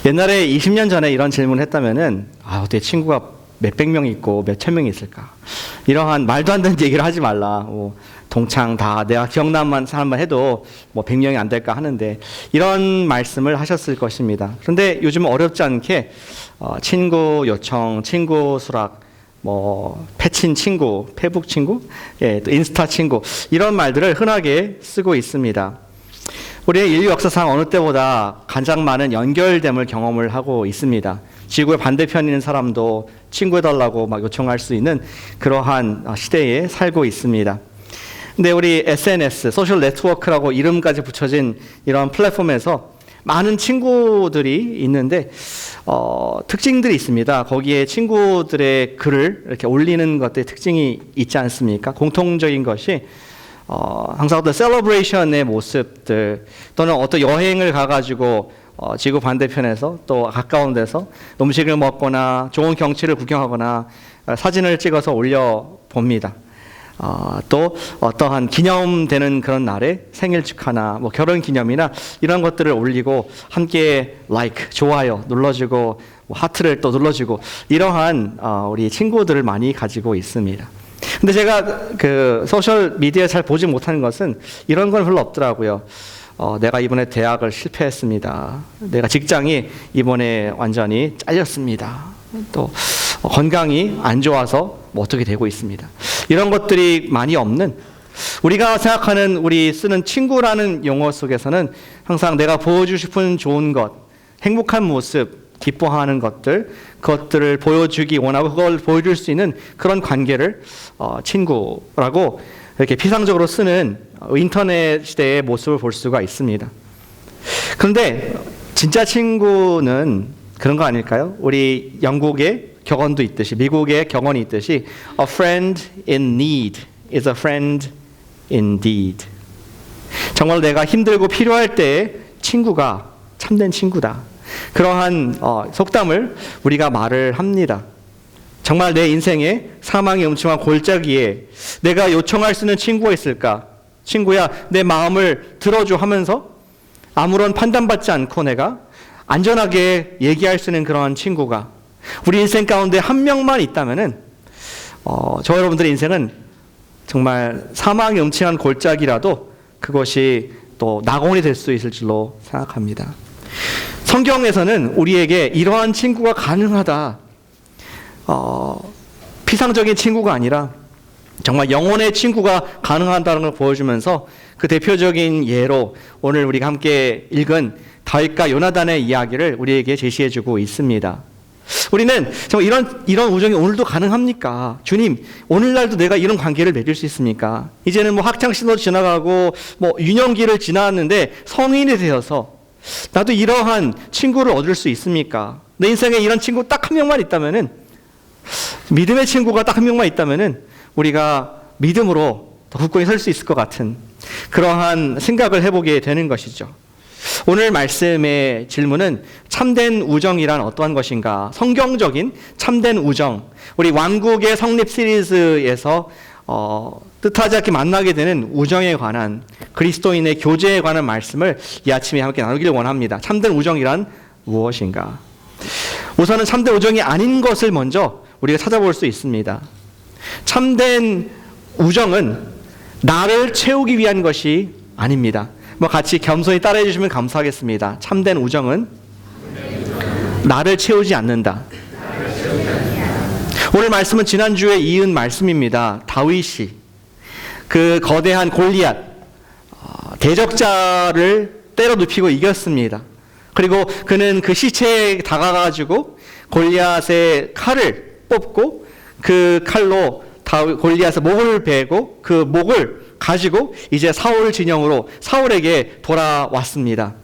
옛날에 20년 전에 이런 질문을 했다면은 어떻게 친구가 몇백 명 있고 몇천 명이 있을까? 이러한 말도 안 되는 얘기를 하지 말라. 동창 다 내가 기억나는 사람만 해도 100명이 안 될까 하는데 이런 말씀을 하셨을 것입니다. 그런데 요즘 어렵지 않게 친구 요청, 친구 수락, 패친 친구, 페북 친구, 또 인스타 친구 이런 말들을 흔하게 쓰고 있습니다. 우리의 인류 역사상 어느 때보다 가장 많은 연결됨을 경험을 하고 있습니다. 지구의 반대편에 있는 사람도 친구해달라고 요청할 수 있는 그러한 시대에 살고 있습니다. 근데 우리 SNS, 소셜 네트워크라고 이름까지 붙여진 이런 플랫폼에서 많은 친구들이 있는데 특징들이 있습니다. 거기에 친구들의 글을 이렇게 올리는 것들의 특징이 있지 않습니까? 공통적인 것이 항상 어떤 셀러브레이션의 모습들 또는 어떤 여행을 가가지고 지구 반대편에서 또 가까운 데서 음식을 먹거나 좋은 경치를 구경하거나 사진을 찍어서 올려봅니다. 또 어떠한 기념되는 그런 날에 생일 축하나 결혼 기념이나 이런 것들을 올리고 함께 like, 좋아요 눌러주고 하트를 또 눌러주고 이러한 우리 친구들을 많이 가지고 있습니다. 근데 제가 그 소셜 미디어 잘 보지 못하는 것은 이런 건 별로 없더라고요. 내가 이번에 대학을 실패했습니다. 내가 직장이 이번에 완전히 잘렸습니다. 또 건강이 안 좋아서 어떻게 되고 있습니다. 이런 것들이 많이 없는 우리가 생각하는 우리 쓰는 친구라는 용어 속에서는 항상 내가 보여주고 싶은 좋은 것, 행복한 모습, 기뻐하는 것들, 그것들을 보여주기 원하고 그걸 보여줄 수 있는 그런 관계를 친구라고 이렇게 피상적으로 쓰는 인터넷 시대의 모습을 볼 수가 있습니다. 그런데 진짜 친구는 그런 거 아닐까요? 우리 영국의 격언도 있듯이 미국의 격언이 있듯이 A friend in need is a friend indeed. 정말 내가 힘들고 필요할 때 친구가 참된 친구다. 그러한 속담을 우리가 말을 합니다. 정말 내 인생에 사망의 음침한 골짜기에 내가 요청할 수 있는 친구가 있을까? 친구야, 내 마음을 들어줘 하면서 아무런 판단받지 않고 내가 안전하게 얘기할 수 있는 그런 친구가 우리 인생 가운데 한 명만 있다면은 저 여러분들의 인생은 정말 사망의 음침한 골짜기라도 그것이 또 낙원이 될 수 있을 줄로 생각합니다. 성경에서는 우리에게 이러한 친구가 가능하다. 피상적인 친구가 아니라 정말 영혼의 친구가 가능하다는 걸 보여주면서 그 대표적인 예로 오늘 우리가 함께 읽은 다윗과 요나단의 이야기를 우리에게 제시해주고 있습니다. 우리는 정말 이런 우정이 오늘도 가능합니까? 주님, 오늘날도 내가 이런 관계를 맺을 수 있습니까? 이제는 학창시절도 지나가고 유년기를 지나왔는데 성인이 되어서 나도 이러한 친구를 얻을 수 있습니까? 내 인생에 이런 친구 딱 한 명만 있다면은 믿음의 친구가 딱 한 명만 있다면은 우리가 믿음으로 더 굳건히 설 수 있을 것 같은 그러한 생각을 해보게 되는 것이죠. 오늘 말씀의 질문은 참된 우정이란 어떠한 것인가? 성경적인 참된 우정. 우리 왕국의 성립 시리즈에서 뜻하지 않게 만나게 되는 우정에 관한 그리스도인의 교제에 관한 말씀을 이 아침에 함께 나누기를 원합니다. 참된 우정이란 무엇인가? 우선은 참된 우정이 아닌 것을 먼저 우리가 찾아볼 수 있습니다. 참된 우정은 나를 채우기 위한 것이 아닙니다. 같이 겸손히 따라해 주시면 감사하겠습니다. 참된 우정은 나를 채우지 않는다. 오늘 말씀은 지난주에 이은 말씀입니다. 다윗이 그 거대한 골리앗 대적자를 때려 눕히고 이겼습니다. 그리고 그는 그 시체에 다가가지고 골리앗의 칼을 뽑고 그 칼로 골리앗의 목을 베고 그 목을 가지고 이제 사울 진영으로 사울에게 돌아왔습니다.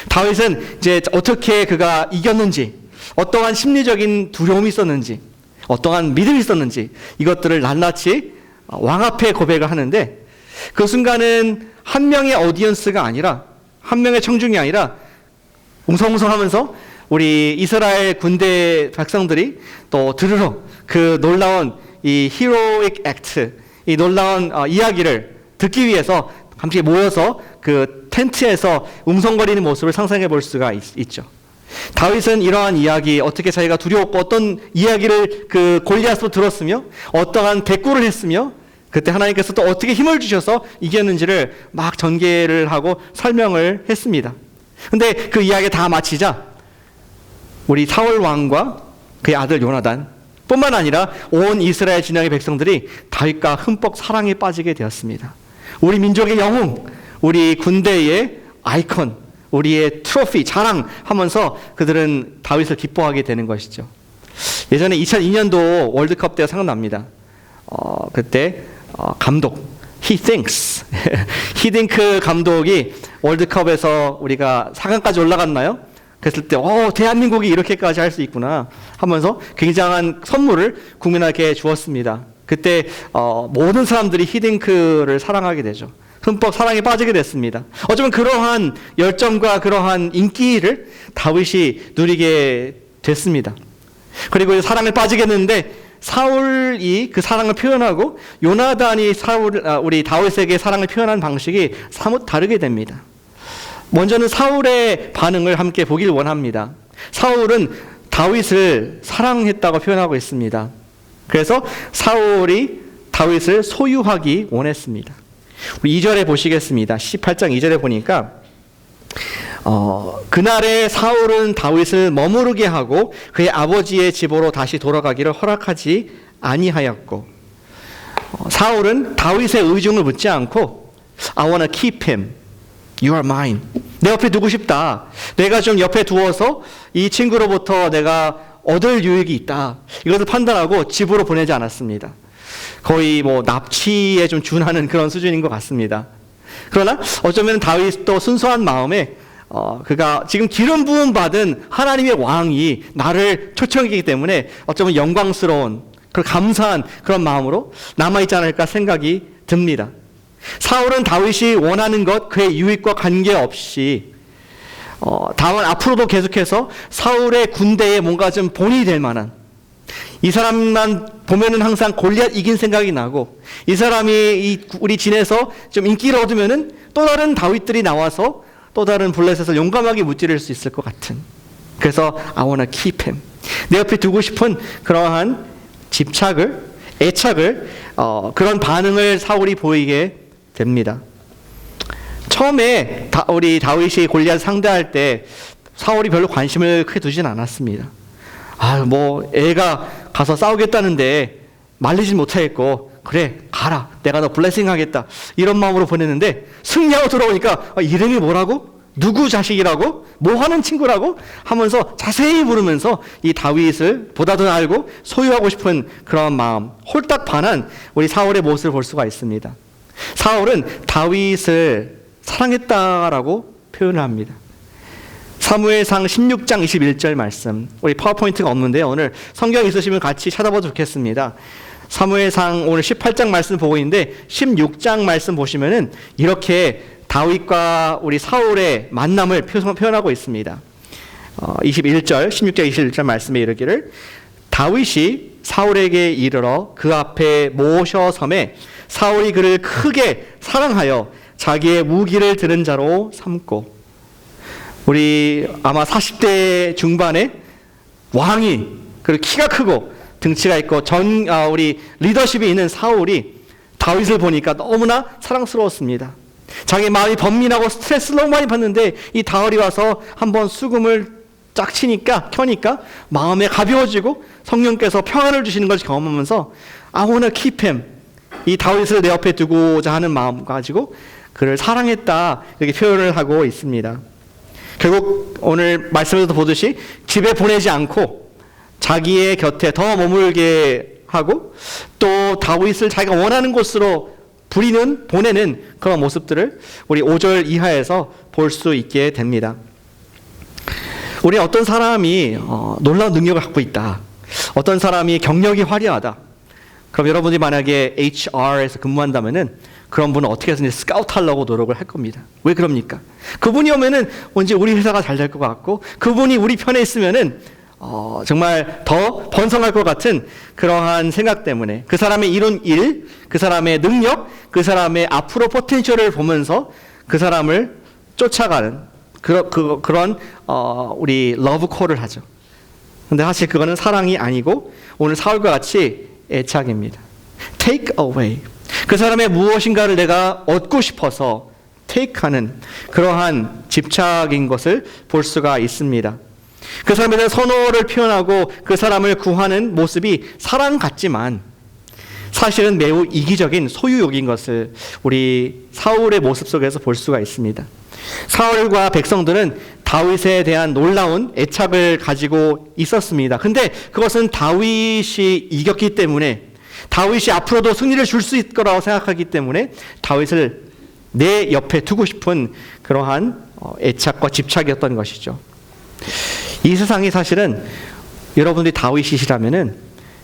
다윗은 이제 어떻게 그가 이겼는지, 어떠한 심리적인 두려움이 있었는지, 어떠한 믿음이 있었는지 이것들을 낱낱이 왕 앞에 고백을 하는데 그 순간은 한 명의 오디언스가 아니라 한 명의 청중이 아니라 웅성웅성하면서 우리 이스라엘 군대 백성들이 또 들으러 그 놀라운 이 히로익 액트, 이 놀라운 이야기를 듣기 위해서 함께 모여서 그 텐트에서 웅성거리는 모습을 상상해 볼 수가 있죠. 다윗은 이러한 이야기, 어떻게 자기가 두려웠고 어떤 이야기를 그 골리앗으로 들었으며 어떠한 대꾸를 했으며 그때 하나님께서 또 어떻게 힘을 주셔서 이겼는지를 막 전개를 하고 설명을 했습니다. 근데 그 이야기 다 마치자 우리 사울 왕과 그의 아들 요나단 뿐만 아니라 온 이스라엘 진영의 백성들이 다윗과 흠뻑 사랑에 빠지게 되었습니다. 우리 민족의 영웅, 우리 군대의 아이콘, 우리의 트로피, 자랑하면서 그들은 다윗을 기뻐하게 되는 것이죠. 예전에 2002년도 월드컵 때가 생각납니다. 그때 감독 히딩크 감독이 월드컵에서 우리가 4강까지 올라갔나요? 그랬을 때 대한민국이 이렇게까지 할 수 있구나 하면서 굉장한 선물을 국민에게 주었습니다. 그때 모든 사람들이 히딩크를 사랑하게 되죠. 흠뻑 사랑에 빠지게 됐습니다. 어쩌면 그러한 열정과 그러한 인기를 다윗이 누리게 됐습니다. 그리고 사랑에 빠지게 됐는데 사울이 그 사랑을 표현하고 요나단이 우리 다윗에게 사랑을 표현한 방식이 사뭇 다르게 됩니다. 먼저는 사울의 반응을 함께 보길 원합니다. 사울은 다윗을 사랑했다고 표현하고 있습니다. 그래서 사울이 다윗을 소유하기 원했습니다. 우리 2절에 보시겠습니다. 18장 2절에 보니까 그날에 사울은 다윗을 머무르게 하고 그의 아버지의 집으로 다시 돌아가기를 허락하지 아니하였고 사울은 다윗의 의중을 묻지 않고 I want to keep him. You are mine. 내 옆에 두고 싶다. 내가 좀 옆에 두어서 이 친구로부터 내가 얻을 유익이 있다. 이것을 판단하고 집으로 보내지 않았습니다. 거의 납치에 좀 준하는 그런 수준인 것 같습니다. 그러나 어쩌면 다윗도 순수한 마음에 그가 지금 기름 부음 받은 하나님의 왕이 나를 초청했기 때문에 어쩌면 영광스러운 그리고 감사한 그런 마음으로 남아있지 않을까 생각이 듭니다. 사울은 다윗이 원하는 것, 그의 유익과 관계없이 다만 앞으로도 계속해서 사울의 군대에 뭔가 좀 본이 될 만한 이 사람만 보면은 항상 골리앗 이긴 생각이 나고 이 사람이 우리 진에서 좀 인기를 얻으면은 또 다른 다윗들이 나와서 또 다른 블레셋을 용감하게 무찌를 수 있을 것 같은 그래서 I wanna keep him. 내 옆에 두고 싶은 그러한 집착을, 애착을 그런 반응을 사울이 보이게 됩니다. 처음에 우리 다윗이 골리앗 상대할 때 사울이 별로 관심을 크게 두진 않았습니다. 애가 가서 싸우겠다는데 말리진 못하겠고 그래 가라 내가 너 블레싱 하겠다 이런 마음으로 보냈는데 승리하고 돌아오니까 이름이 뭐라고? 누구 자식이라고? 뭐 하는 친구라고? 하면서 자세히 물으면서 이 다윗을 보다 더 알고 소유하고 싶은 그런 마음 홀딱 반한 우리 사울의 모습을 볼 수가 있습니다. 사울은 다윗을 사랑했다라고 표현을 합니다. 사무엘상 16장 21절 말씀 우리 파워포인트가 없는데 오늘 성경 있으시면 같이 찾아봐도 좋겠습니다. 사무엘상 오늘 18장 말씀 보고 있는데 16장 말씀 보시면은 이렇게 다윗과 우리 사울의 만남을 표현하고 있습니다. 21절 16절 21절 말씀에 이르기를 다윗이 사울에게 이르러 그 앞에 모셔섬에 사울이 그를 크게 사랑하여 자기의 무기를 드는 자로 삼고 우리 아마 40대 중반에 왕이 그리고 키가 크고 등치가 있고 우리 리더십이 있는 사울이 다윗을 보니까 너무나 사랑스러웠습니다. 자기 마음이 번민하고 스트레스를 너무 많이 받는데 이 다윗이 와서 한번 수금을 쫙 켜니까 마음에 가벼워지고 성령께서 평안을 주시는 것을 경험하면서 I wanna keep him. 이 다윗을 내 옆에 두고자 하는 마음 가지고 그를 사랑했다 이렇게 표현을 하고 있습니다. 결국 오늘 말씀에서도 보듯이 집에 보내지 않고 자기의 곁에 더 머물게 하고 또 다윗을 자기가 원하는 곳으로 보내는 그런 모습들을 우리 5절 이하에서 볼 수 있게 됩니다. 우리 어떤 사람이 놀라운 능력을 갖고 있다. 어떤 사람이 경력이 화려하다. 그럼 여러분이 만약에 HR에서 근무한다면은 그런 분은 어떻게 해서 스카우트 하려고 노력을 할 겁니다. 왜 그럽니까? 그분이 오면은 언제 우리 회사가 잘 될 것 같고 그분이 우리 편에 있으면은 정말 더 번성할 것 같은 그러한 생각 때문에 그 사람의 이룬 일, 그 사람의 능력, 그 사람의 앞으로 포텐셜을 보면서 그 사람을 쫓아가는 그런 우리 러브 콜을 하죠. 근데 사실 그거는 사랑이 아니고 오늘 사울과 같이 애착입니다. Take away. 그 사람의 무엇인가를 내가 얻고 싶어서 take하는 그러한 집착인 것을 볼 수가 있습니다. 그 사람에 대한 선호를 표현하고 그 사람을 구하는 모습이 사랑 같지만 사실은 매우 이기적인 소유욕인 것을 우리 사울의 모습 속에서 볼 수가 있습니다. 사울과 백성들은 다윗에 대한 놀라운 애착을 가지고 있었습니다. 근데 그것은 다윗이 이겼기 때문에 다윗이 앞으로도 승리를 줄 수 있을 거라고 생각하기 때문에 다윗을 내 옆에 두고 싶은 그러한 애착과 집착이었던 것이죠. 이 세상이 사실은 여러분들이 다윗이시라면은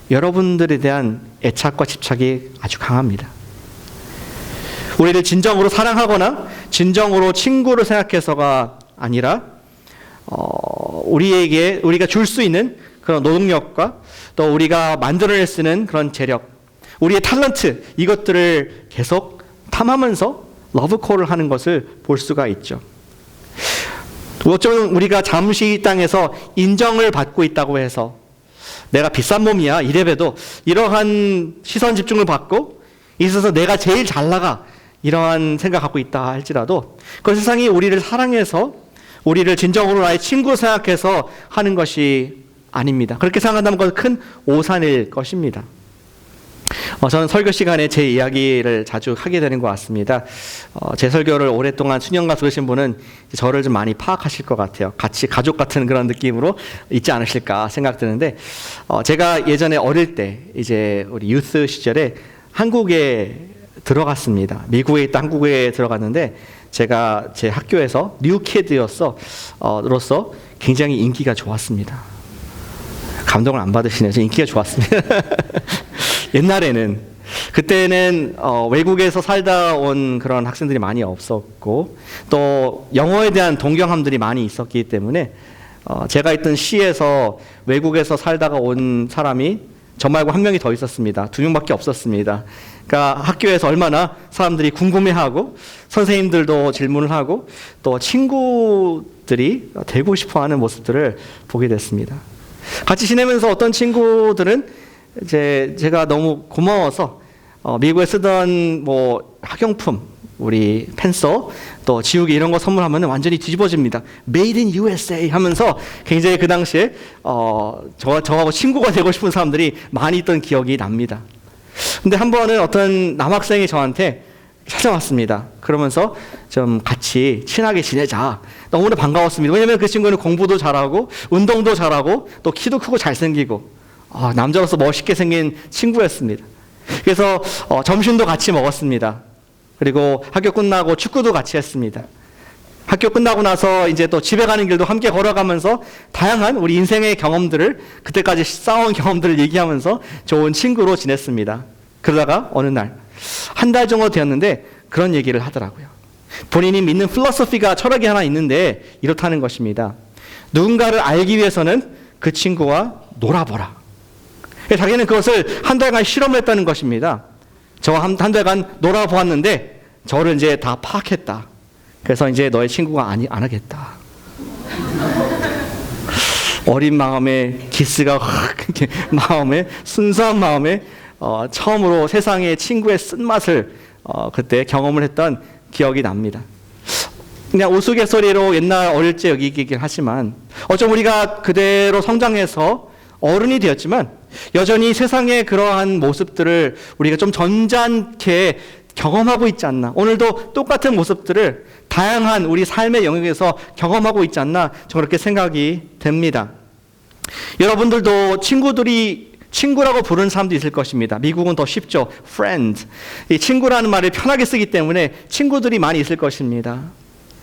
여러분들에 대한 애착과 집착이 아주 강합니다. 우리를 진정으로 사랑하거나 진정으로 친구로 생각해서가 아니라 우리가 줄 수 있는 그런 노동력과 또 우리가 만들어낼 수 있는 그런 재력, 우리의 탤런트 이것들을 계속 탐하면서 러브콜을 하는 것을 볼 수가 있죠. 어쩌면 우리가 잠시 이 땅에서 인정을 받고 있다고 해서 내가 비싼 몸이야 이래봬도 이러한 시선 집중을 받고 있어서 내가 제일 잘 나가 이러한 생각 갖고 있다 할지라도 그 세상이 우리를 사랑해서 우리를 진정으로 나의 친구 생각해서 하는 것이 아닙니다. 그렇게 생각한다면 그것은 큰 오산일 것입니다. 저는 설교 시간에 제 이야기를 자주 하게 되는 것 같습니다. 제 설교를 오랫동안 수년간 들으신 분은 저를 좀 많이 파악하실 것 같아요. 같이 가족 같은 그런 느낌으로 있지 않으실까 생각드는데, 제가 예전에 어릴 때 이제 우리 유스 시절에 한국에 들어갔습니다. 미국에 있다 한국에 들어갔는데 제가 제 학교에서 뉴키드로서 굉장히 인기가 좋았습니다. 감동을 안 받으시네요. 인기가 좋았습니다. 옛날에는 그때는 외국에서 살다 온 그런 학생들이 많이 없었고 또 영어에 대한 동경함들이 많이 있었기 때문에 제가 있던 시에서 외국에서 살다가 온 사람이 저 말고 한 명이 더 있었습니다. 2명밖에 없었습니다. 그러니까 학교에서 얼마나 사람들이 궁금해하고 선생님들도 질문을 하고 또 친구들이 되고 싶어하는 모습들을 보게 됐습니다. 같이 지내면서 어떤 친구들은 제가 너무 고마워서 미국에 쓰던 뭐 학용품, 우리 펜서, 또 지우개 이런 거 선물하면 완전히 뒤집어집니다. Made in USA 하면서 굉장히 그 당시에 저하고 친구가 되고 싶은 사람들이 많이 있던 기억이 납니다. 근데 한 번은 어떤 남학생이 저한테 찾아왔습니다. 그러면서 좀 같이 친하게 지내자. 너무나 반가웠습니다. 왜냐하면 그 친구는 공부도 잘하고 운동도 잘하고 또 키도 크고 잘생기고 남자로서 멋있게 생긴 친구였습니다. 그래서 점심도 같이 먹었습니다. 그리고 학교 끝나고 축구도 같이 했습니다. 학교 끝나고 나서 이제 또 집에 가는 길도 함께 걸어가면서 다양한 우리 인생의 경험들을 그때까지 쌓아온 경험들을 얘기하면서 좋은 친구로 지냈습니다. 그러다가 어느 날 한 달 정도 되었는데 그런 얘기를 하더라고요. 본인이 믿는 필로소피가 철학이 하나 있는데 이렇다는 것입니다. 누군가를 알기 위해서는 그 친구와 놀아보라. 자기는 그것을 한 달간 실험을 했다는 것입니다. 저와 한 달간 놀아보았는데 저를 이제 다 파악했다. 그래서 이제 너의 친구가 안 하겠다. 어린 마음에 기스가 확 마음에 순수한 마음에 처음으로 세상의 친구의 쓴맛을 그때 경험을 했던 기억이 납니다. 그냥 우스갯소리로 옛날 어릴 적 얘기긴 하지만 어쩜 우리가 그대로 성장해서 어른이 되었지만 여전히 세상의 그러한 모습들을 우리가 좀 점잖게 경험하고 있지 않나. 오늘도 똑같은 모습들을 다양한 우리 삶의 영역에서 경험하고 있지 않나. 저는 그렇게 생각이 됩니다. 여러분들도 친구라고 부르는 사람도 있을 것입니다. 미국은 더 쉽죠. friend. 이 친구라는 말을 편하게 쓰기 때문에 친구들이 많이 있을 것입니다.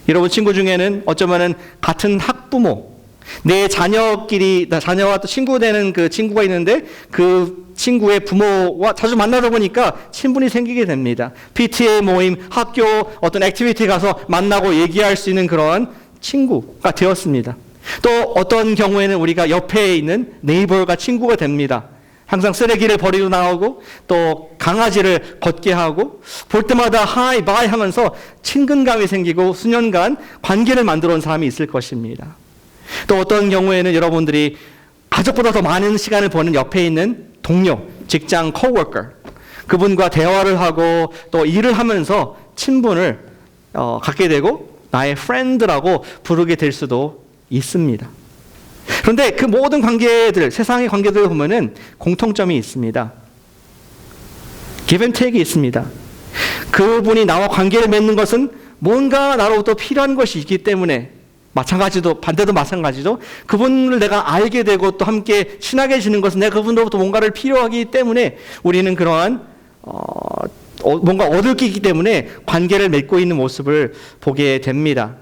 여러분 친구 중에는 어쩌면은 같은 학부모, 내 자녀와 또 친구 되는 그 친구가 있는데 그 친구의 부모와 자주 만나다 보니까 친분이 생기게 됩니다. PTA 모임, 학교 어떤 액티비티 가서 만나고 얘기할 수 있는 그런 친구가 되었습니다. 또 어떤 경우에는 우리가 옆에 있는 네이버가 친구가 됩니다. 항상 쓰레기를 버리고 나오고 또 강아지를 걷게 하고 볼 때마다 하이 바이 하면서 친근감이 생기고 수년간 관계를 만들어 온 사람이 있을 것입니다. 또 어떤 경우에는 여러분들이 가족보다 더 많은 시간을 보는 옆에 있는 동료, 직장 coworker, 그분과 대화를 하고 또 일을 하면서 친분을 갖게 되고 나의 friend라고 부르게 될 수도 있습니다. 그런데 그 모든 관계들, 세상의 관계들을 보면은 공통점이 있습니다. give and take이 있습니다. 그분이 나와 관계를 맺는 것은 뭔가 나로부터 필요한 것이 있기 때문에 반대도 마찬가지죠. 그분을 내가 알게 되고 또 함께 친하게 지는 것은 내가 그분으로부터 뭔가를 필요하기 때문에 우리는 그러한 뭔가 얻을 게 있기 때문에 관계를 맺고 있는 모습을 보게 됩니다.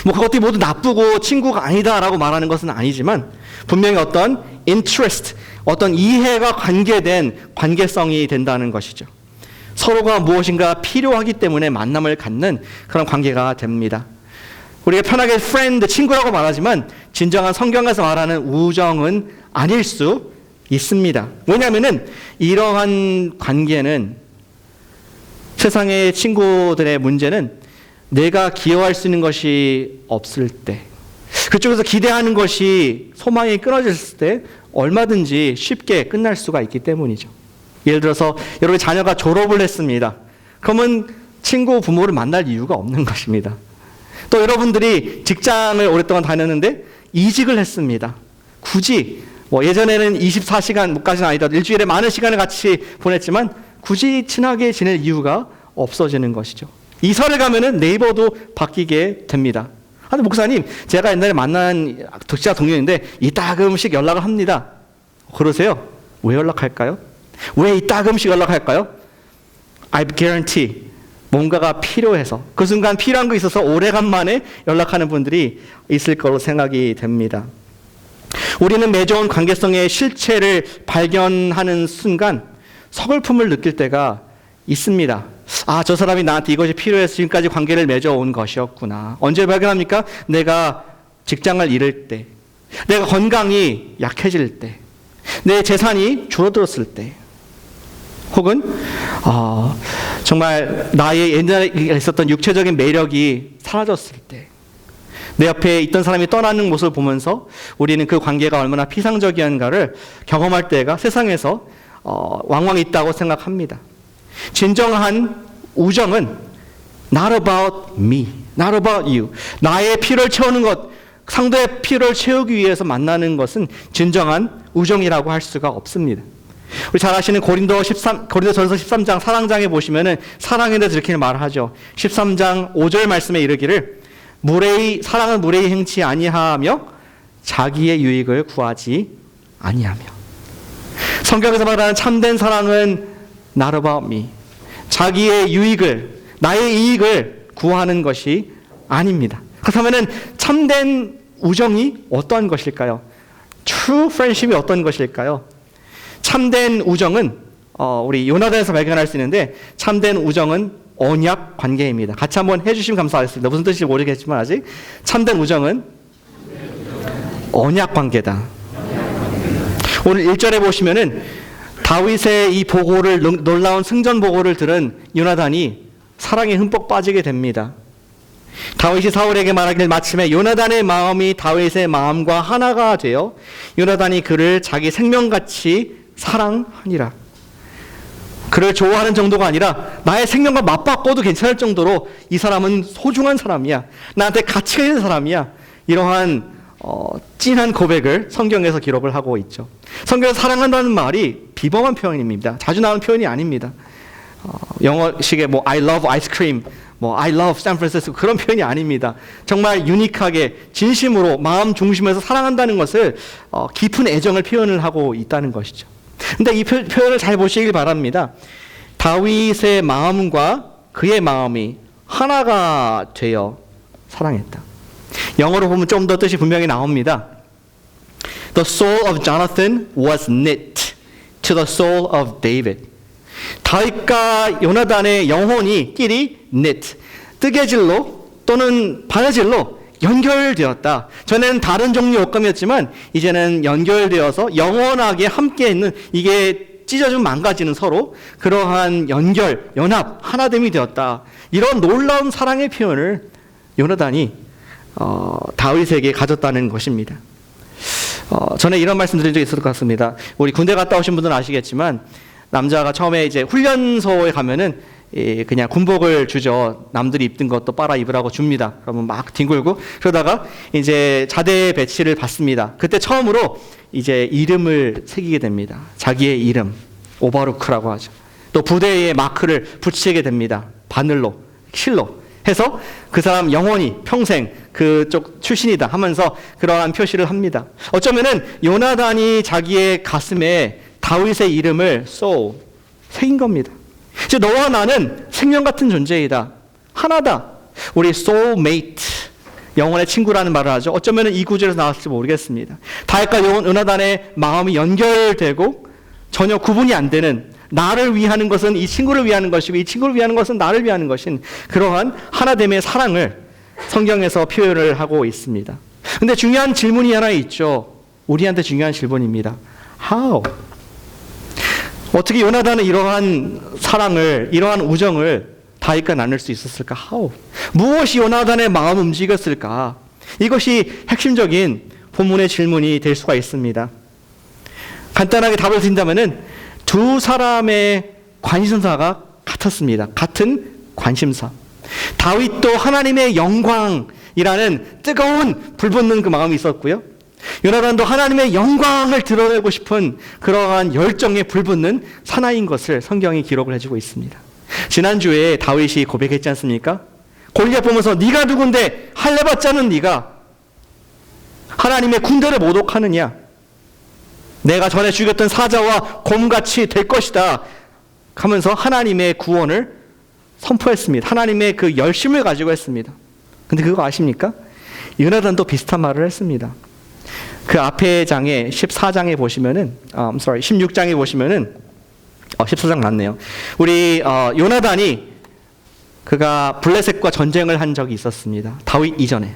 그것들이 모두 나쁘고 친구가 아니다라고 말하는 것은 아니지만 분명히 어떤 interest, 어떤 이해가 관계된 관계성이 된다는 것이죠. 서로가 무엇인가 필요하기 때문에 만남을 갖는 그런 관계가 됩니다. 우리가 편하게 friend, 친구라고 말하지만 진정한 성경에서 말하는 우정은 아닐 수 있습니다. 왜냐하면 이러한 관계는 세상의 친구들의 문제는 내가 기여할 수 있는 것이 없을 때, 그쪽에서 기대하는 것이 소망이 끊어졌을 때 얼마든지 쉽게 끝날 수가 있기 때문이죠. 예를 들어서 여러분의 자녀가 졸업을 했습니다. 그러면 친구 부모를 만날 이유가 없는 것입니다. 또 여러분들이 직장을 오랫동안 다녔는데 이직을 했습니다. 굳이 예전에는 24시간까지는 아니더라도 일주일에 많은 시간을 같이 보냈지만 굳이 친하게 지낼 이유가 없어지는 것이죠. 이사를 가면은 네이버도 바뀌게 됩니다. 근데 목사님, 제가 옛날에 만난 독자 동료인데 이따금씩 연락을 합니다. 그러세요? 왜 연락할까요? 왜 이따금씩 연락할까요? I guarantee 뭔가가 필요해서 그 순간 필요한 거 있어서 오래간만에 연락하는 분들이 있을 거로 생각이 됩니다. 우리는 맺어온 관계성의 실체를 발견하는 순간 서글픔을 느낄 때가 있습니다. 아, 저 사람이 나한테 이것이 필요해서 지금까지 관계를 맺어온 것이었구나. 언제 발견합니까? 내가 직장을 잃을 때, 내가 건강이 약해질 때, 내 재산이 줄어들었을 때, 혹은 정말 나의 옛날에 있었던 육체적인 매력이 사라졌을 때, 내 옆에 있던 사람이 떠나는 모습을 보면서 우리는 그 관계가 얼마나 피상적이었는가를 경험할 때가 세상에서 왕왕 있다고 생각합니다. 진정한 우정은 not about me, not about you. 나의 필요를 채우는 것, 상대의 필요를 채우기 위해서 만나는 것은 진정한 우정이라고 할 수가 없습니다. 우리 잘 아시는 고린도전서 13장 사랑장에 보시면은 사랑에 대해서 이렇게 말하죠. 13장 5절 말씀에 이르기를 사랑은 무례히 행치 아니하며 자기의 유익을 구하지 아니하며. 성경에서 말하는 참된 사랑은 not about me. 자기의 유익을, 나의 이익을 구하는 것이 아닙니다. 그렇다면 참된 우정이 어떤 것일까요? True friendship이 어떤 것일까요? 참된 우정은 우리 요나단에서 발견할 수 있는데 참된 우정은 언약 관계입니다. 같이 한번 해주시면 감사하겠습니다. 무슨 뜻인지 모르겠지만 아직 참된 우정은 언약 관계다. 오늘 1절에 보시면은 다윗의 이 보고를, 놀라운 승전 보고를 들은 요나단이 사랑에 흠뻑 빠지게 됩니다. 다윗이 사울에게 말하기를 마침에 요나단의 마음이 다윗의 마음과 하나가 되어 요나단이 그를 자기 생명같이 사랑하니라. 그를 좋아하는 정도가 아니라 나의 생명과 맞바꿔도 괜찮을 정도로 이 사람은 소중한 사람이야. 나한테 가치가 있는 사람이야. 이러한 찐한 고백을 성경에서 기록을 하고 있죠. 성경에서 사랑한다는 말이 비범한 표현입니다. 자주 나오는 표현이 아닙니다. 영어식의 I love ice cream, I love San Francisco 그런 표현이 아닙니다. 정말 유니크하게 진심으로 마음 중심에서 사랑한다는 것을 깊은 애정을 표현을 하고 있다는 것이죠. 근데 이 표현을 잘 보시길 바랍니다. 다윗의 마음과 그의 마음이 하나가 되어 사랑했다. 영어로 보면 좀 더 뜻이 분명히 나옵니다. The soul of Jonathan was knit to the soul of David. 다윗과 요나단의 영혼이 끼리 knit, 뜨개질로 또는 바느질로 연결되었다. 전에는 다른 종류의 옷감이었지만 이제는 연결되어서 영원하게 함께 있는, 이게 찢어지면 망가지는 서로 그러한 연결, 연합, 하나됨이 되었다. 이런 놀라운 사랑의 표현을 요나단이 다윗에게 가졌다는 것입니다. 전에 이런 말씀 드린 적이 있을 것 같습니다. 우리 군대 갔다 오신 분들은 아시겠지만 남자가 처음에 이제 훈련소에 가면은 그냥 군복을 주죠. 남들이 입던 것도 빨아 입으라고 줍니다. 그러면 막 뒹굴고 그러다가 이제 자대 배치를 받습니다. 그때 처음으로 이제 이름을 새기게 됩니다. 자기의 이름, 오바루크라고 하죠. 또 부대에 마크를 붙이게 됩니다. 바늘로, 실로 해서 그 사람 영원히 평생 그쪽 출신이다 하면서 그러한 표시를 합니다. 어쩌면은 요나단이 자기의 가슴에 다윗의 이름을 새긴 겁니다. 이제 너와 나는 생명 같은 존재이다. 하나다. 우리 soulmate, 영혼의 친구라는 말을 하죠. 어쩌면 이 구절에서 나왔을지 모르겠습니다. 다윗과 요나단의 마음이 연결되고 전혀 구분이 안 되는, 나를 위하는 것은 이 친구를 위하는 것이고 이 친구를 위하는 것은 나를 위하는 것인 그러한 하나됨의 사랑을 성경에서 표현을 하고 있습니다. 근데 중요한 질문이 하나 있죠. 우리한테 중요한 질문입니다. How? 어떻게 요나단은 이러한 사랑을, 이러한 우정을 다윗과 나눌 수 있었을까? How? 무엇이 요나단의 마음을 움직였을까? 이것이 핵심적인 본문의 질문이 될 수가 있습니다. 간단하게 답을 드린다면은 두 사람의 관심사가 같았습니다. 같은 관심사. 다윗도 하나님의 영광이라는 뜨거운 불붙는 그 마음이 있었고요. 요나단도 하나님의 영광을 드러내고 싶은 그러한 열정에 불붙는 사나이인 것을 성경이 기록을 해주고 있습니다. 지난주에 다윗이 고백했지 않습니까? 골리앗 보면서 네가 누군데 할례받지 않은 네가 하나님의 군대를 모독하느냐? 내가 전에 죽였던 사자와 곰같이 될 것이다 하면서 하나님의 구원을 선포했습니다. 하나님의 그 열심을 가지고 했습니다. 근데 그거 아십니까? 요나단도 비슷한 말을 했습니다. 그 앞에 장에 14장에 보시면은 16장에 보시면은 14장 맞네요. 우리 요나단이 그가 블레셋과 전쟁을 한 적이 있었습니다. 다윗 이전에.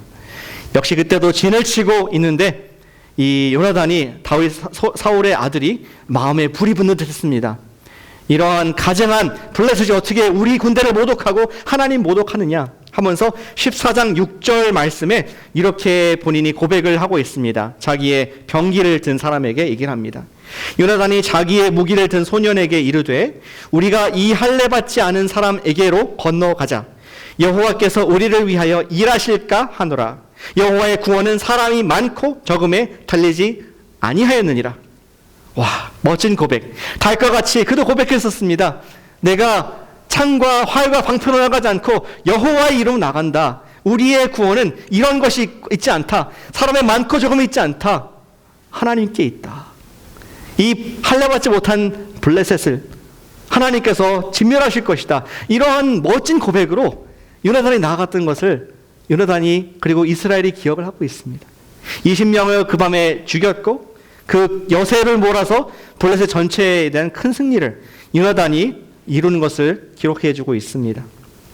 역시 그때도 진을 치고 있는데 이 요나단이 다윗 사울의 아들이 마음에 불이 붙는 듯 했습니다. 이러한 가증한 블레셋이 어떻게 우리 군대를 모독하고 하나님 모독하느냐 하면서 14장 6절 말씀에 이렇게 본인이 고백을 하고 있습니다. 자기의 병기를 든 사람에게 얘기를 합니다. 요나단이 자기의 무기를 든 소년에게 이르되 우리가 이 할례받지 않은 사람에게로 건너가자. 여호와께서 우리를 위하여 일하실까 하노라. 여호와의 구원은 사람이 많고 적음에 달리지 아니하였느니라. 와, 멋진 고백. 다윗과 같이 그도 고백했었습니다. 내가 창과 활과 방패로 나가지 않고 여호와의 이름으로 나간다. 우리의 구원은 이런 것이 있지 않다. 사람의 많고 적음이 있지 않다. 하나님께 있다. 이 할례받지 못한 블레셋을 하나님께서 진멸하실 것이다. 이러한 멋진 고백으로 요나단이 나아갔던 것을 요나단이 그리고 이스라엘이 기억을 하고 있습니다. 20명을 그 밤에 죽였고 그 여세를 몰아서 블레셋 전체에 대한 큰 승리를 요나단이 이루는 것을 기록해 주고 있습니다.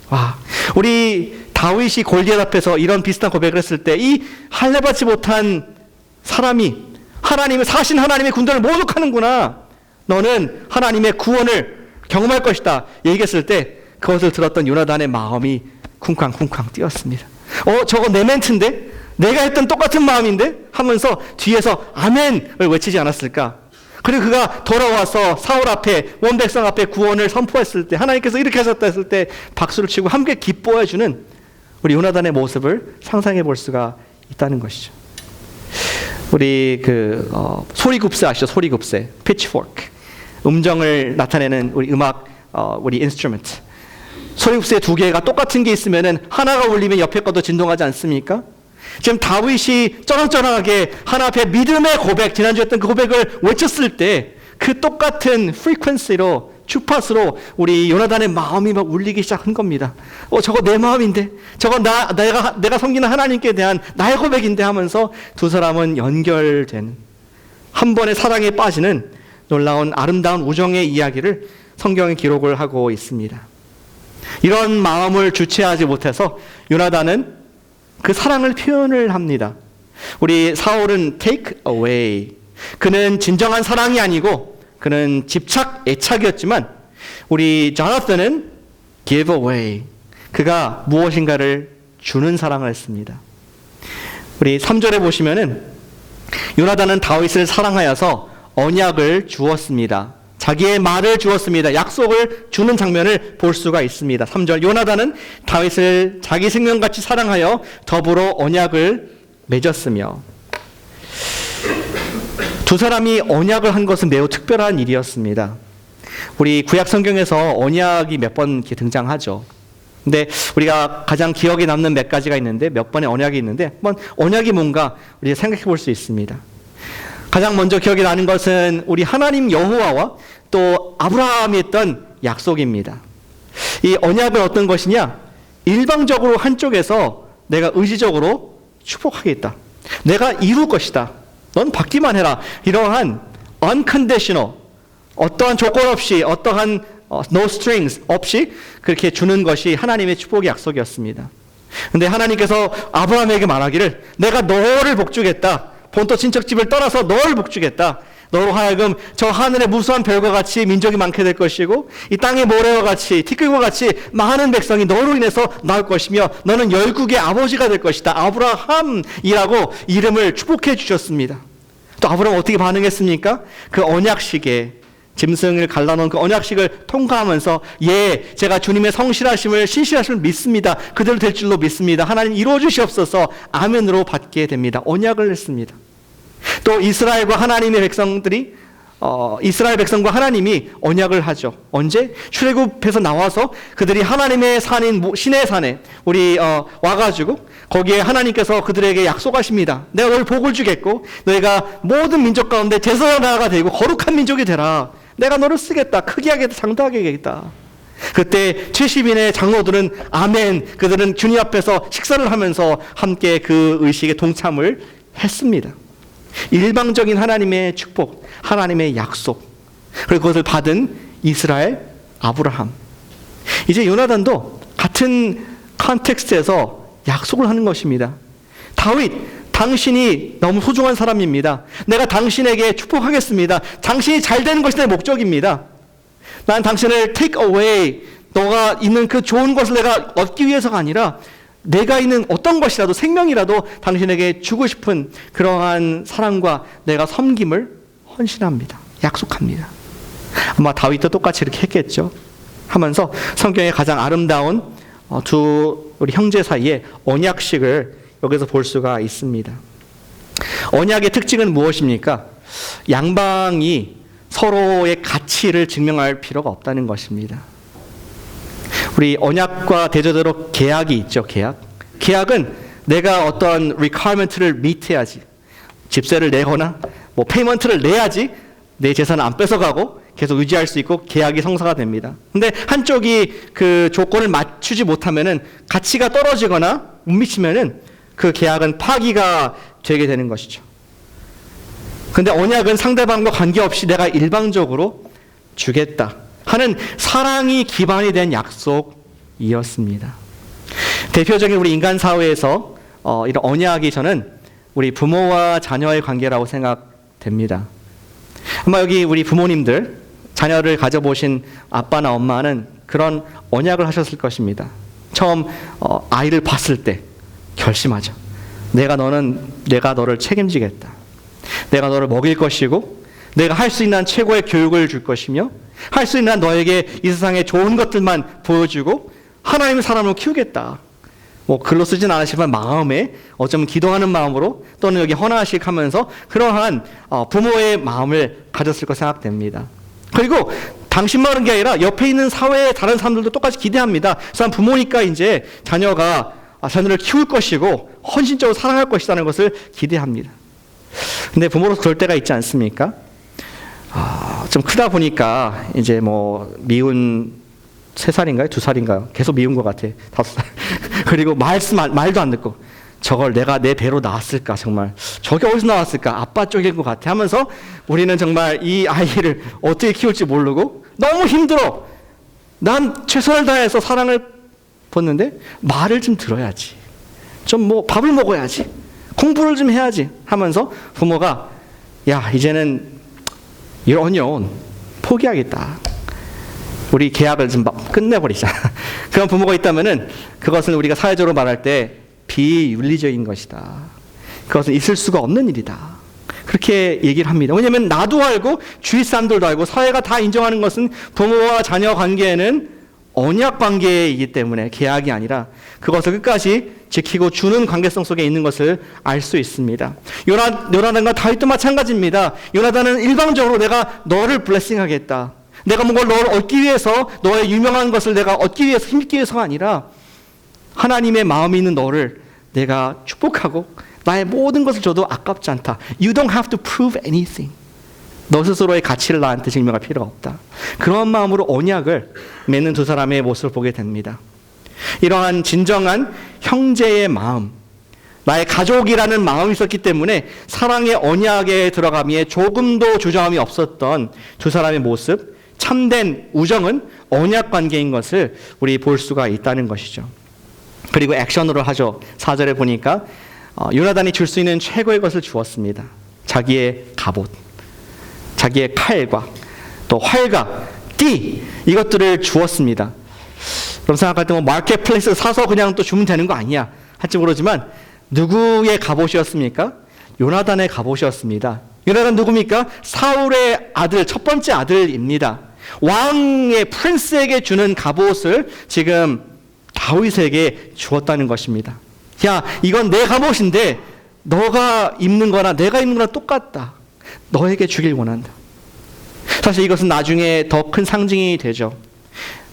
와, 우리 다윗이 골리앗 앞에서 이런 비슷한 고백을 했을 때 이 할례받지 못한 사람이 하나님을 사신 하나님의 군대를 모독하는구나. 너는 하나님의 구원을 경험할 것이다. 얘기했을 때 그것을 들었던 요나단의 마음이 쿵쾅쿵쾅 뛰었습니다. 저거 내 멘트인데? 내가 했던 똑같은 마음인데? 하면서 뒤에서 아멘을 외치지 않았을까? 그리고 그가 돌아와서 사울 앞에 온 백성 앞에 구원을 선포했을 때 하나님께서 이렇게 하셨다 했을 때 박수를 치고 함께 기뻐해주는 우리 요나단의 모습을 상상해 볼 수가 있다는 것이죠. 우리 소리굽새 아시죠? 소리굽새, pitchfork, 음정을 나타내는 우리 음악 우리 인스트루먼트. 소리굽새 두 개가 똑같은 게 있으면은 하나가 울리면 옆에 것도 진동하지 않습니까? 지금 다윗이 쩌렁쩌렁하게 하나 앞에 믿음의 고백, 지난주에 했던 그 고백을 외쳤을 때 그 똑같은 프리퀀시로 주파수로 우리 요나단의 마음이 막 울리기 시작한 겁니다. 저거 내 마음인데, 저거 내가 섬기는 하나님께 대한 나의 고백인데 하면서 두 사람은 연결된 한 번의 사랑에 빠지는 놀라운 아름다운 우정의 이야기를 성경에 기록을 하고 있습니다. 이런 마음을 주체하지 못해서 요나단은 그 사랑을 표현을 합니다. 우리 사울은 take away. 그는 진정한 사랑이 아니고 그는 집착, 애착이었지만 우리 조나단은 give away. 그가 무엇인가를 주는 사랑을 했습니다. 우리 3절에 보시면은 요나단은 다윗을 사랑하여서 언약을 주었습니다. 자기의 말을 주었습니다. 약속을 주는 장면을 볼 수가 있습니다. 3절 요나단은 다윗을 자기 생명같이 사랑하여 더불어 언약을 맺었으며 두 사람이 언약을 한 것은 매우 특별한 일이었습니다. 우리 구약 성경에서 언약이 몇 번 이렇게 등장하죠. 근데 우리가 가장 기억에 남는 몇 가지가 있는데 몇 번의 언약이 있는데 한번 언약이 뭔가 우리가 생각해 볼 수 있습니다. 가장 먼저 기억이 나는 것은 우리 하나님 여호와와 또 아브라함이 했던 약속입니다. 이 언약은 어떤 것이냐? 일방적으로 한쪽에서 내가 의지적으로 축복하겠다. 내가 이룰 것이다. 넌 받기만 해라. 이러한 unconditional, 어떠한 조건 없이, 어떠한 no strings 없이 그렇게 주는 것이 하나님의 축복의 약속이었습니다. 근데 하나님께서 아브라함에게 말하기를 내가 너를 복주겠다. 본토 친척집을 떠나서 너를 복주겠다. 너로 하여금 저 하늘의 무수한 별과 같이 민족이 많게 될 것이고 이 땅의 모래와 같이 티끌과 같이 많은 백성이 너로 인해서 나올 것이며 너는 열국의 아버지가 될 것이다. 아브라함이라고 이름을 축복해 주셨습니다. 또 아브라함 어떻게 반응했습니까? 그 언약식에 짐승을 갈라놓은 그 언약식을 통과하면서 예, 제가 주님의 성실하심을 신실하심을 믿습니다. 그대로 될 줄로 믿습니다. 하나님 이루어 주시옵소서 아멘으로 받게 됩니다. 언약을 했습니다. 또 이스라엘과 하나님의 백성들이 이스라엘 백성과 하나님이 언약을 하죠. 언제? 출애굽에서 나와서 그들이 하나님의 산인 신의 산에 우리 와가지고 거기에 하나님께서 그들에게 약속하십니다. 내가 너를 복을 주겠고 너희가 모든 민족 가운데 제사장가 되고 거룩한 민족이 되라. 내가 너를 쓰겠다. 크게 하겠다. 장대하게 하겠다. 그때 70인의 장로들은 아멘. 그들은 주님 앞에서 식사를 하면서 함께 그 의식에 동참을 했습니다. 일방적인 하나님의 축복, 하나님의 약속, 그리고 그것을 받은 이스라엘 아브라함. 이제 요나단도 같은 컨텍스트에서 약속을 하는 것입니다. 다윗, 당신이 너무 소중한 사람입니다. 내가 당신에게 축복하겠습니다. 당신이 잘 되는 것이 내 목적입니다. 난 당신을 take away, 너가 있는 그 좋은 것을 내가 얻기 위해서가 아니라 내가 있는 어떤 것이라도 생명이라도 당신에게 주고 싶은 그러한 사랑과 내가 섬김을 헌신합니다. 약속합니다. 아마 다윗도 똑같이 이렇게 했겠죠. 하면서 성경의 가장 아름다운 두 우리 형제 사이의 언약식을 여기서 볼 수가 있습니다. 언약의 특징은 무엇입니까? 양방이 서로의 가치를 증명할 필요가 없다는 것입니다. 우리 언약과 대조대로 계약이 있죠. 계약은 내가 어떤 requirement를 meet해야지, 집세를 내거나 뭐 페이먼트를 내야지 내 재산을 안 뺏어가고 계속 유지할 수 있고 계약이 성사가 됩니다. 근데 한쪽이 그 조건을 맞추지 못하면은 가치가 떨어지거나 못 미치면은 그 계약은 파기가 되게 되는 것이죠. 근데 언약은 상대방과 관계없이 내가 일방적으로 주겠다 하는 사랑이 기반이 된 약속이었습니다. 대표적인 우리 인간 사회에서 이런 언약이 저는 우리 부모와 자녀의 관계라고 생각됩니다. 아마 여기 우리 부모님들 자녀를 가져보신 아빠나 엄마는 그런 언약을 하셨을 것입니다. 처음 아이를 봤을 때 결심하죠. 내가 너를 책임지겠다. 내가 너를 먹일 것이고 내가 할 수 있는 최고의 교육을 줄 것이며 할 수 있는 너에게 이 세상의 좋은 것들만 보여주고 하나님의 사람을 키우겠다. 뭐 글로 쓰진 않으시지만 마음에 어쩌면 기도하는 마음으로 또는 여기 헌화식 하면서 그러한 부모의 마음을 가졌을 거 생각됩니다. 그리고 당신만 그런 게 아니라 옆에 있는 사회의 다른 사람들도 똑같이 기대합니다. 그래서 부모니까 이제 자녀가 자녀를 키울 것이고 헌신적으로 사랑할 것이라는 것을 기대합니다. 근데 부모로서 그럴 때가 있지 않습니까? 좀 크다 보니까 이제 뭐 미운 3살인가요? 2살인가요? 계속 미운 것 같아. 5살. 그리고 말도 안 듣고 저걸 내가 내 배로 낳았을까 정말 저게 어디서 나왔을까 아빠 쪽인 것 같아 하면서 우리는 정말 이 아이를 어떻게 키울지 모르고 너무 힘들어. 난 최선을 다해서 사랑을 줬는데 말을 좀 들어야지. 좀 뭐 밥을 먹어야지, 공부를 좀 해야지 하면서 부모가 야 이제는 you're on your own, 포기하겠다, 우리 계약을 좀 끝내버리자 그런 부모가 있다면은 그것은 우리가 사회적으로 말할 때 비윤리적인 것이다, 그것은 있을 수가 없는 일이다, 그렇게 얘기를 합니다. 왜냐하면 나도 알고 주위 사람들도 알고 사회가 다 인정하는 것은 부모와 자녀 관계에는 언약 관계이기 때문에 계약이 아니라 그것을 끝까지 지키고 주는 관계성 속에 있는 것을 알 수 있습니다. 요나단과 다윗도 마찬가지입니다. 요나단은 일방적으로 내가 너를 블레싱하겠다, 내가 뭔가 너를 얻기 위해서, 너의 유명한 것을 내가 얻기 위해서, 힘입기 위해서가 아니라 하나님의 마음이 있는 너를 내가 축복하고 나의 모든 것을 줘도 아깝지 않다. You don't have to prove anything. 너 스스로의 가치를 나한테 증명할 필요가 없다. 그런 마음으로 언약을 맺는 두 사람의 모습을 보게 됩니다. 이러한 진정한 형제의 마음, 나의 가족이라는 마음이 있었기 때문에 사랑의 언약에 들어가기에 조금도 주저함이 없었던 두 사람의 모습, 참된 우정은 언약 관계인 것을 우리 볼 수가 있다는 것이죠. 그리고 액션으로 하죠. 4절에 보니까 요나단이 줄 수 있는 최고의 것을 주었습니다. 자기의 갑옷, 자기의 칼과 또 활과 띠, 이것들을 주었습니다. 그럼 생각할 때 뭐 마켓플레이스 사서 그냥 또 주면 되는 거 아니야 할지 모르지만 누구의 갑옷이었습니까? 요나단의 갑옷이었습니다. 요나단 누굽니까? 사울의 아들, 첫 번째 아들입니다. 왕의 프린스에게 주는 갑옷을 지금 다윗에게 주었다는 것입니다. 야, 이건 내 갑옷인데 너가 입는 거나 내가 입는 거나 똑같다, 너에게 주길 원한다. 사실 이것은 나중에 더 큰 상징이 되죠.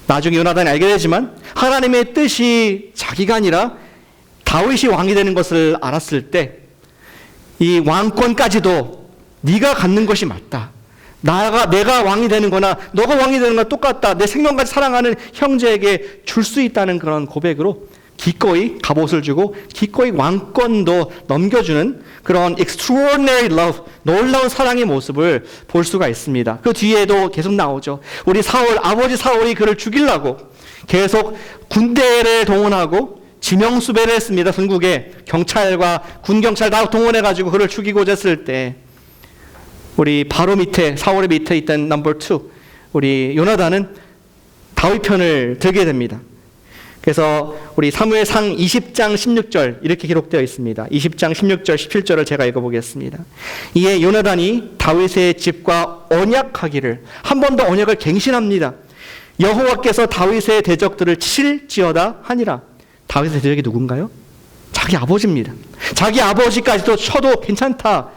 나중에 요나단이 알게 되지만 하나님의 뜻이 자기가 아니라 다윗이 왕이 되는 것을 알았을 때 이 왕권까지도 네가 갖는 것이 맞다, 내가 왕이 되는 거나 너가 왕이 되는 거나 똑같다, 내 생명까지 사랑하는 형제에게 줄 수 있다는 그런 고백으로 기꺼이 갑옷을 주고 기꺼이 왕권도 넘겨주는 그런 extraordinary love, 놀라운 사랑의 모습을 볼 수가 있습니다. 그 뒤에도 계속 나오죠. 우리 아버지 사울이 그를 죽이려고 계속 군대를 동원하고 지명수배를 했습니다. 전국에 경찰과 군경찰 다 동원해가지고 그를 죽이고자 했을 때 우리 바로 밑에, 사울의 밑에 있던 넘버 2 우리 요나단은 다윗 편을 들게 됩니다. 그래서 우리 사무엘상 20장 16절 이렇게 기록되어 있습니다. 20장 16절 17절을 제가 읽어보겠습니다. 이에 요나단이 다윗의 집과 언약하기를, 한 번 더 언약을 갱신합니다. 여호와께서 다윗의 대적들을 치실지어다 하니라. 다윗의 대적이 누군가요? 자기 아버지입니다. 자기 아버지까지도 쳐도 괜찮다,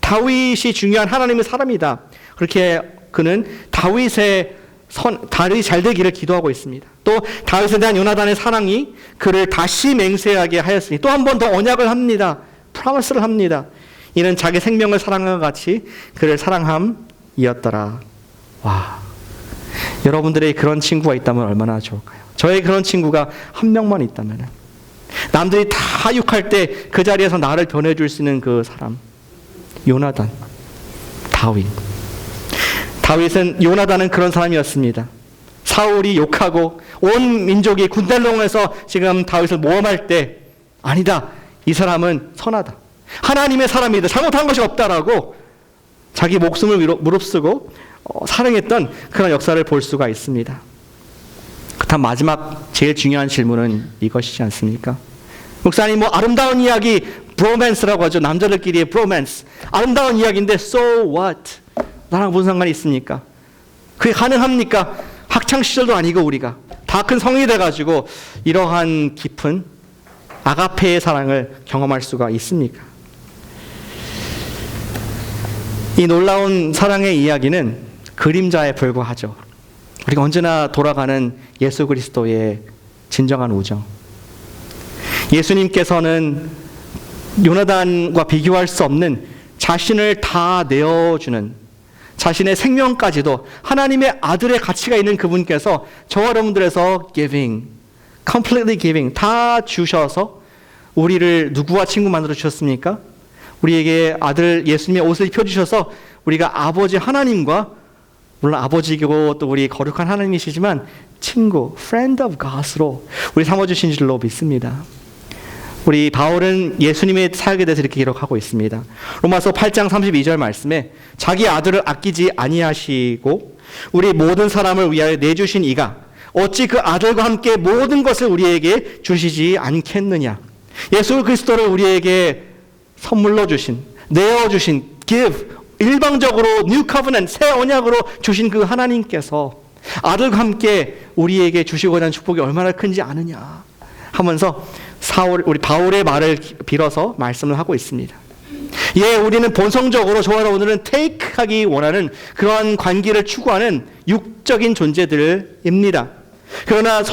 다윗이 중요한 하나님의 사람이다, 그렇게 그는 다윗이 잘 되기를 기도하고 있습니다. 또 다윗에 대한 요나단의 사랑이 그를 다시 맹세하게 하였으니 또 한 번 더 언약을 합니다. 프로미스를 합니다. 이는 자기 생명을 사랑과 같이 그를 사랑함이었더라. 와, 여러분들의 그런 친구가 있다면 얼마나 좋을까요? 저의 그런 친구가 한 명만 있다면, 남들이 다 욕할 때 그 자리에서 나를 변해줄 수 있는 그 사람, 요나단, 다윗은 요나단은 그런 사람이었습니다. 사울이 욕하고 온 민족이 군대를 동원해서 지금 다윗을 모험할 때 아니다, 이 사람은 선하다, 하나님의 사람이다, 잘못한 것이 없다라고 자기 목숨을 무릅쓰고 사랑했던 그런 역사를 볼 수가 있습니다. 그다음 마지막 제일 중요한 질문은 이것이지 않습니까? 목사님, 뭐 아름다운 이야기, 브로맨스라고 하죠. 남자들끼리의 브로맨스, 아름다운 이야기인데 so what? 나랑 무슨 상관이 있습니까? 그게 가능합니까? 학창시절도 아니고 우리가 다 큰 성인이 돼가지고 이러한 깊은 아가페의 사랑을 경험할 수가 있습니까? 이 놀라운 사랑의 이야기는 그림자에 불과하죠. 우리가 언제나 돌아가는 예수 그리스도의 진정한 우정. 예수님께서는 요나단과 비교할 수 없는 자신을 다 내어주는, 자신의 생명까지도 하나님의 아들의 가치가 있는 그분께서 저와 여러분들에서 giving, completely giving, 다 주셔서 우리를 누구와 친구 만들어 주셨습니까? 우리에게 아들 예수님의 옷을 입혀주셔서 우리가 아버지 하나님과, 물론 아버지이고 또 우리 거룩한 하나님이시지만 친구, friend of God으로 우리 삼아주신 줄로 믿습니다. 우리 바울은 예수님의 사역에 대해서 이렇게 기록하고 있습니다. 로마서 8장 32절 말씀에 자기 아들을 아끼지 아니하시고 우리 모든 사람을 위하여 내주신 이가 어찌 그 아들과 함께 모든 것을 우리에게 주시지 않겠느냐. 예수 그리스도를 우리에게 선물로 주신, 내어주신, give, 일방적으로 New Covenant, 새 언약으로 주신 그 하나님께서 아들과 함께 우리에게 주시고자 하는 축복이 얼마나 큰지 아느냐 하면서 우리 바울의 말을 빌어서 말씀을 하고 있습니다. 예, 우리는 본성적으로 저와 여러분들은 테이크하기 원하는 그러한 관계를 추구하는 육적인 존재들입니다. 그러나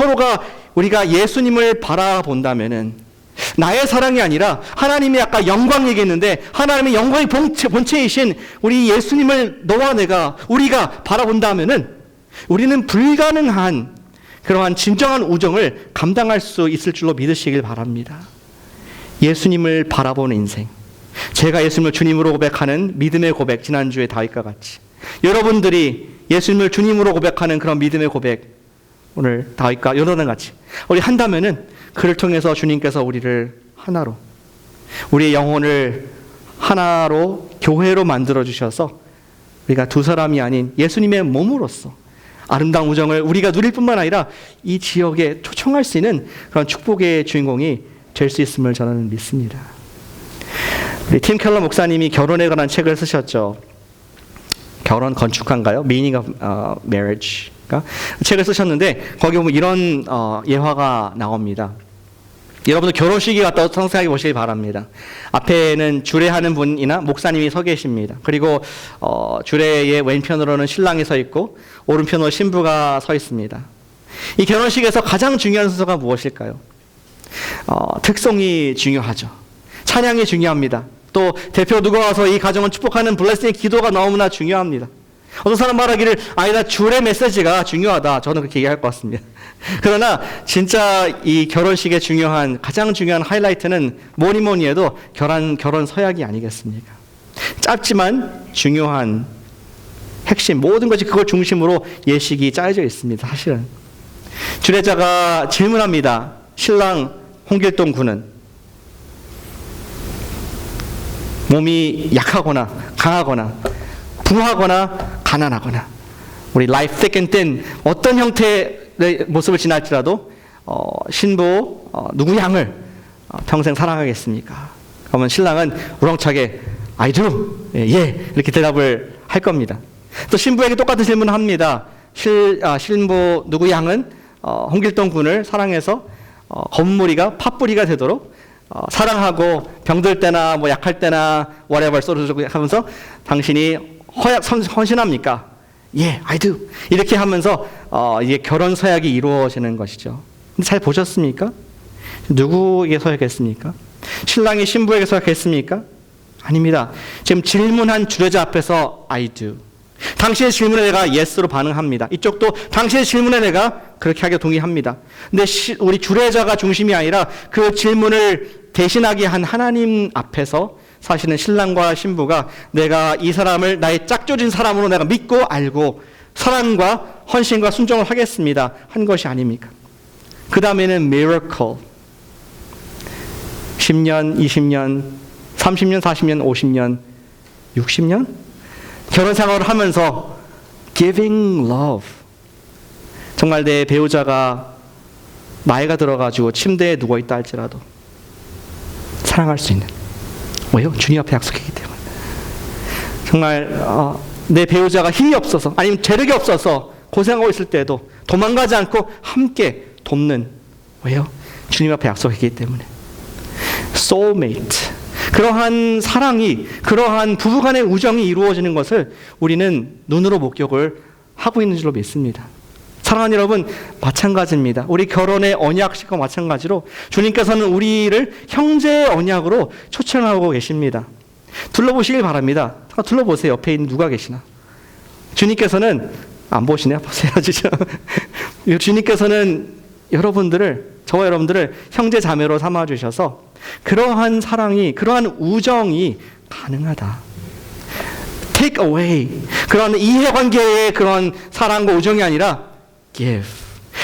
우리가 예수님을 바라본다면은 나의 사랑이 아니라 하나님이 아까 영광 얘기했는데 하나님의 영광의 본체이신 우리 예수님을 너와 우리가 바라본다면은 우리는 불가능한 그러한 진정한 우정을 감당할 수 있을 줄로 믿으시길 바랍니다. 예수님을 바라보는 인생. 제가 예수님을 주님으로 고백하는 믿음의 고백, 지난주에 다윗과 같이 여러분들이 예수님을 주님으로 고백하는 그런 믿음의 고백, 오늘 다윗과 요나단 같이 우리 한다면은 그를 통해서 주님께서 우리를 하나로, 우리의 영혼을 하나로 교회로 만들어 주셔서 우리가 두 사람이 아닌 예수님의 몸으로서 아름다운 우정을 우리가 누릴 뿐만 아니라 이 지역에 초청할 수 있는 그런 축복의 주인공이 될 수 있음을 저는 믿습니다. 우리 팀 켈러 목사님이 결혼에 관한 책을 쓰셨죠. 결혼 건축가인가요? Meaning of Marriage. 책을 쓰셨는데 거기 보면 이런 예화가 나옵니다. 여러분들 결혼식에 갔다 상상해 보시기 바랍니다. 앞에는 주례하는 분이나 목사님이 서 계십니다. 그리고 주례의 왼편으로는 신랑이 서 있고 오른편으로 신부가 서 있습니다. 이 결혼식에서 가장 중요한 순서가 무엇일까요? 특성이 중요하죠. 찬양이 중요합니다. 또 대표 누가 와서 이 가정을 축복하는 블레싱의 기도가 너무나 중요합니다. 어떤 사람 말하기를 아니다 주례 메시지가 중요하다. 저는 그렇게 얘기할 것 같습니다. 그러나 진짜 이 결혼식의 가장 중요한 하이라이트는 뭐니 해도 결혼 서약이 아니겠습니까? 짧지만 중요한 핵심 모든 것이 그걸 중심으로 예식이 짜여져 있습니다. 사실은 주례자가 질문합니다. 신랑 홍길동 군은 몸이 약하거나 강하거나 부하거나 가난하거나 우리 life thick and thin 어떤 형태의 모습을 지날지라도 신부 누구 양을 평생 사랑하겠습니까? 그러면 신랑은 우렁차게 I do 예 이렇게 대답을 할 겁니다. 또 신부에게 똑같은 질문을 합니다. 신부 누구 양은 홍길동 군을 사랑해서 검무리가 팥뿌리가 되도록 사랑하고 병들 때나 뭐 약할 때나 whatever 쏘르주고 하면서 당신이 헌신합니까? 예, I do. 이렇게 하면서 이게 결혼 서약이 이루어지는 것이죠. 근데 잘 보셨습니까? 누구에게 서약했습니까? 신랑이 신부에게 서약했습니까? 아닙니다. 지금 질문한 주례자 앞에서 I do. 당신의 질문에 내가 yes로 반응합니다. 이쪽도 당신의 질문에 내가 그렇게 하게 동의합니다. 근데 우리 주례자가 중심이 아니라 그 질문을 대신하게 한 하나님 앞에서 사실은 신랑과 신부가 내가 이 사람을 나의 짝조진 사람으로 내가 믿고 알고 사랑과 헌신과 순종을 하겠습니다. 한 것이 아닙니까? 그 다음에는 miracle. 10년, 20년, 30년, 40년, 50년, 60년? 결혼 생활을 하면서 giving love. 정말 내 배우자가 나이가 들어가지고 침대에 누워있다 할지라도 사랑할 수 있는. 왜요? 주님 앞에 약속했기 때문에. 정말 내 배우자가 힘이 없어서 아니면 재력이 없어서 고생하고 있을 때도 도망가지 않고 함께 돕는. 왜요? 주님 앞에 약속했기 때문에. soulmate. 그러한 사랑이, 그러한 부부간의 우정이 이루어지는 것을 우리는 눈으로 목격을 하고 있는 줄로 믿습니다. 사랑하는 여러분, 마찬가지입니다. 우리 결혼의 언약식과 마찬가지로 주님께서는 우리를 형제의 언약으로 초청하고 계십니다. 둘러보시길 바랍니다. 둘러보세요. 옆에 있는 누가 계시나. 주님께서는 안 보시네요. 보세요. 주님께서는 저와 여러분들을 형제 자매로 삼아주셔서 그러한 사랑이, 그러한 우정이 가능하다. Take away. 그런 이해관계의 그런 사랑과 우정이 아니라 give.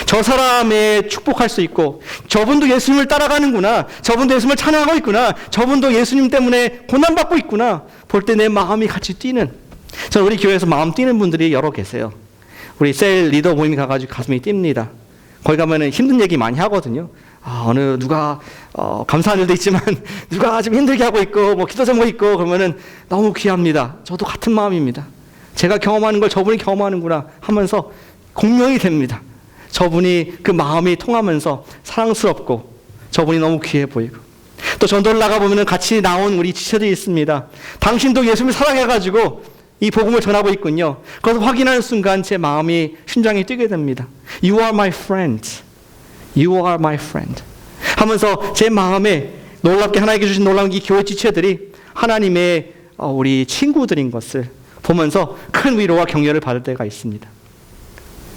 저 사람의 축복할 수 있고, 저분도 예수님을 따라가는구나, 저분도 예수님을 찬양하고 있구나, 저분도 예수님 때문에 고난받고 있구나 볼 때 내 마음이 같이 뛰는, 저는 우리 교회에서 마음 뛰는 분들이 여러 계세요. 우리 셀 리더 모임 가가지고 가슴이 뜁니다. 거기 가면은 힘든 얘기 많이 하거든요. 어느 누가 감사한 일도 있지만 누가 좀 힘들게 하고 있고 뭐 기도 제목 있고 그러면은 너무 귀합니다. 저도 같은 마음입니다. 제가 경험하는 걸 저분이 경험하는구나 하면서 공명이 됩니다. 저분이 그 마음이 통하면서 사랑스럽고 저분이 너무 귀해 보이고, 또 전도를 나가보면 같이 나온 우리 지체들이 있습니다. 당신도 예수님을 사랑해가지고 이 복음을 전하고 있군요. 그것을 확인하는 순간 제 마음이, 심장이 뛰게 됩니다. You are my friend. You are my friend. 하면서 제 마음에 놀랍게 하나님께 주신 놀라운 이 교회 지체들이 하나님의 우리 친구들인 것을 보면서 큰 위로와 격려를 받을 때가 있습니다.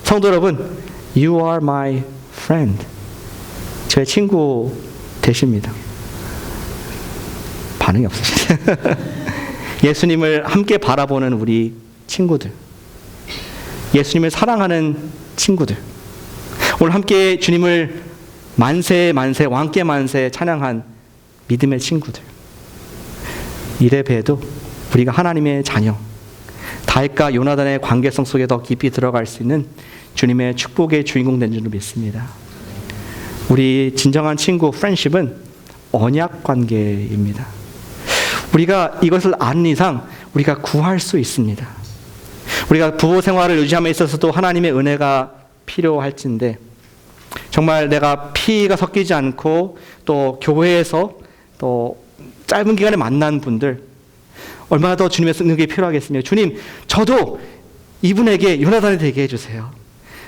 성도 여러분, You are my friend. 제 친구 되십니다. 반응이 없으시네요. 예수님을 함께 바라보는 우리 친구들, 예수님을 사랑하는 친구들, 오늘 함께 주님을 만세 만세 왕께 만세 찬양한 믿음의 친구들, 이래 봬도 우리가 하나님의 자녀, 다윗과 요나단의 관계성 속에 더 깊이 들어갈 수 있는 주님의 축복의 주인공 된 줄을 믿습니다. 우리 진정한 친구 프렌십은 언약 관계입니다. 우리가 이것을 아는 이상 우리가 구할 수 있습니다. 우리가 부부 생활을 유지함에 있어서도 하나님의 은혜가 필요할진데, 정말 내가 피가 섞이지 않고 또 교회에서 또 짧은 기간에 만난 분들, 얼마나 더 주님의 능력이 필요하겠습니까? 주님, 저도 이분에게 요나단이 되게 해주세요.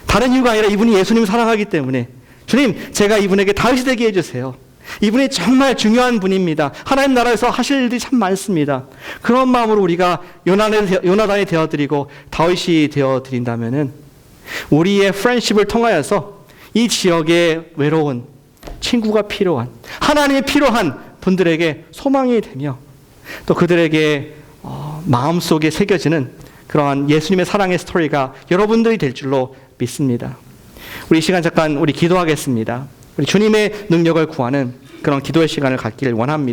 다른 이유가 아니라 이분이 예수님을 사랑하기 때문에, 주님, 제가 이분에게 다윗이 되게 해주세요. 이분이 정말 중요한 분입니다. 하나님 나라에서 하실 일이 참 많습니다. 그런 마음으로 우리가 요나단이 되어드리고 다윗이 되어드린다면은 우리의 프렌십을 통하여서 이 지역에 외로운 친구가 필요한, 하나님이 필요한 분들에게 소망이 되며, 또 그들에게 마음속에 새겨지는 그러한 예수님의 사랑의 스토리가 여러분들이 될 줄로 믿습니다. 우리 시간 잠깐 우리 기도하겠습니다. 우리 주님의 능력을 구하는 그런 기도의 시간을 갖기를 원합니다.